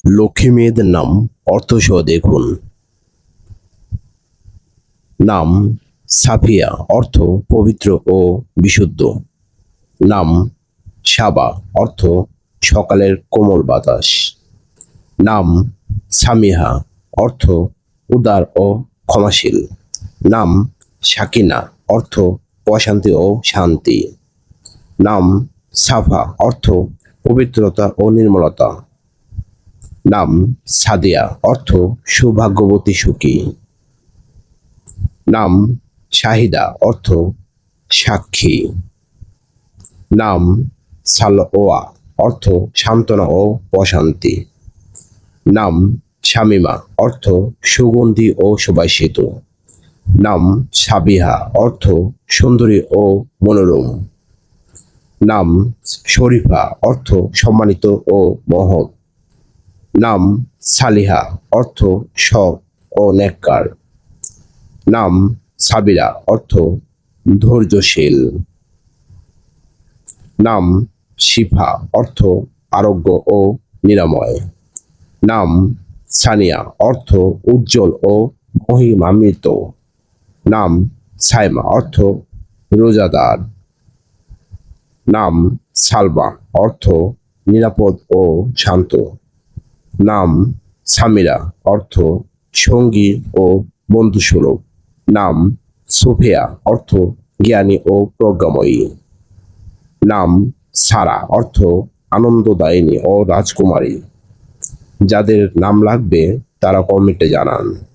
লক্ষ্মী মেয়েদের নাম অর্থসহ দেখুন। নাম সাফিয়া, অর্থ পবিত্র ও বিশুদ্ধ। নাম সাবা, অর্থ সকালের কোমল বাতাস। নাম সামিহা, অর্থ উদার ও ক্ষমাশীল। নাম সাকিনা, অর্থ প্রশান্তি ও শান্তি। নাম সাফা, অর্থ পবিত্রতা ও নির্মলতা। নাম সাদিয়া, অর্থ সৌভাগ্যবতী সুখী। নাম শাহিদা, অর্থ সাক্ষী। নাম সালওয়া, অর্থ সান্ত্বনা ও প্রশান্তি। নাম শামিমা, অর্থ সুগন্ধি ও সুবাসিত। নাম সাবিহা, অর্থ সুন্দরী ও মনোরম। নাম শরীফা, অর্থ সম্মানিত ও মহৎ। নাম সালিহা, অর্থ সৎ ও নেককার। নাম সাবিরা, অর্থ ধৈর্যশীল। নাম শিফা, অর্থ আরোগ্য ও নিরাময়। নাম সানিয়া, অর্থ উজ্জ্বল ও মহিমান্বিত। নাম সাইমা, অর্থ রোজাদার। নাম সালমা, অর্থ নিরাপদ ও শান্ত। নাম সামিরা, অর্থ সঙ্গী ও বন্ধুসুলভ। নাম সুফিয়া, অর্থ জ্ঞানী ও প্রজ্ঞাময়ী। নাম সারা, অর্থ আনন্দদায়িনী ও রাজকুমারী। যাদের নাম লাগবে তারা কমেন্টে জানান।